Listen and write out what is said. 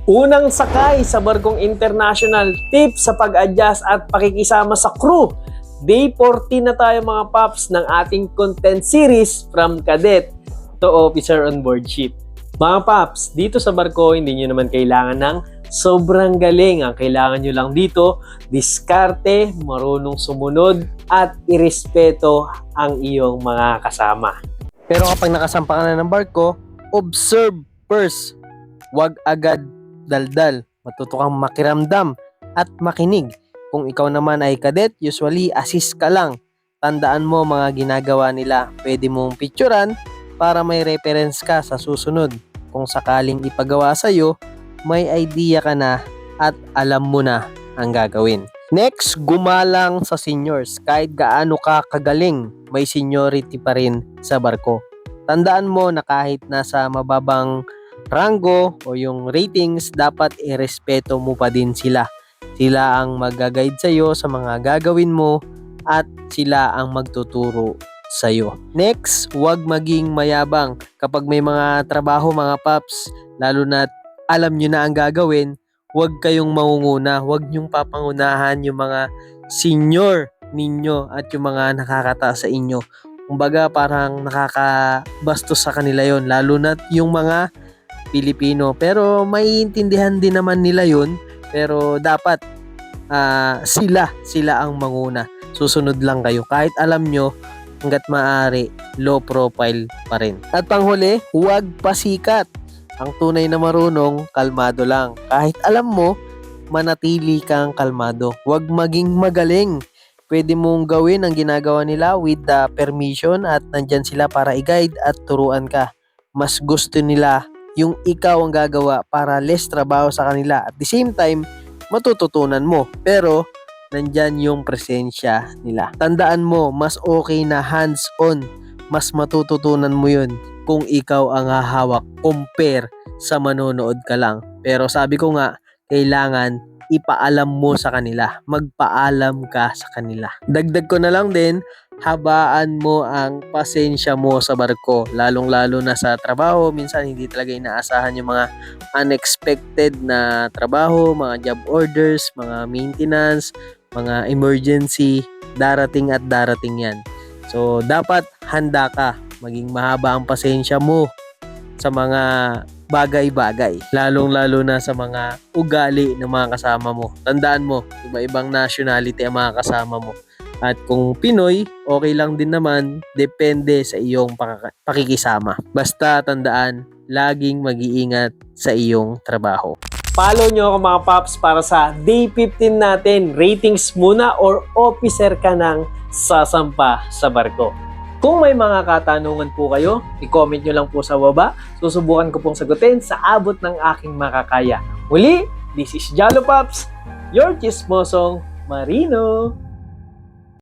Unang sakay sa barkong international, tips sa pag-adjust at pakikisama sa crew. Day 14 na tayo mga paps ng ating content series from cadet to officer on board ship. Mga paps, dito sa barko hindi nyo naman kailangan ng sobrang galing. Ang kailangan nyo lang dito, diskarte, marunong sumunod at irespeto ang iyong mga kasama. Pero kapag nakasampa ka na ng barko, observe first. Huwag agad daldal. Matuto kang makiramdam at makinig. Kung ikaw naman ay cadet, usually assist ka lang. Tandaan mo mga ginagawa nila. Pwede mong picturean para may reference ka sa susunod. Kung sakaling ipagawa sa'yo, may idea ka na at alam mo na ang gagawin. Next, gumalang sa seniors. Kahit gaano ka kagaling, may seniority pa rin sa barko. Tandaan mo na kahit nasa mababang rango o yung ratings, dapat irespeto mo pa din sila. Sila ang mag-guide sa'yo sa mga gagawin mo at sila ang magtuturo sa'yo. Next, huwag maging mayabang. Kapag may mga trabaho mga paps, lalo na alam nyo na ang gagawin, huwag kayong mangunguna. Huwag nyong papangunahan yung mga senior ninyo at yung mga nakakataas sa inyo. Kumbaga parang nakakabastos sa kanila yon, lalo na yung mga Pilipino. Pero maiintindihan din naman nila yun. Pero dapat sila ang manguna. Susunod lang kayo. Kahit alam nyo, hanggat maaari, low profile pa rin. At panghuli, huwag pasikat. Ang tunay na marunong, kalmado lang. Kahit alam mo, manatili kang kalmado. Huwag maging magaling. Pwede mong gawin ang ginagawa nila with the permission at nandyan sila para i-guide at turuan ka. Mas gusto nila yung ikaw ang gagawa para less trabaho sa kanila. At the same time, matututunan mo. Pero, nandyan yung presensya nila. Tandaan mo, mas okay na hands-on. Mas matututunan mo yun kung ikaw ang hahawak compare sa manonood ka lang. Pero sabi ko nga, kailangan ipaalam mo sa kanila. Magpaalam ka sa kanila. Dagdag ko na lang din, habaan mo ang pasensya mo sa barko. Lalong-lalo na sa trabaho. Minsan hindi talaga inaasahan yung mga unexpected na trabaho, mga job orders, mga maintenance, mga emergency. Darating at darating yan. So, dapat handa ka. Maging mahaba ang pasensya mo sa mga bagay-bagay. Lalong-lalo na sa mga ugali ng mga kasama mo. Tandaan mo, iba-ibang nationality ang mga kasama mo. At kung Pinoy, okay lang din naman, depende sa iyong pakikisama. Basta tandaan, laging mag-iingat sa iyong trabaho. Follow nyo ako mga paps para sa day 15 natin. Ratings muna or officer ka ng sasampa sa barko. Kung may mga katanungan po kayo, i-comment nyo lang po sa baba. Susubukan ko pong sagutin sa abot ng aking makakaya. Muli, this is Jalo Paps, your chismosong Marino.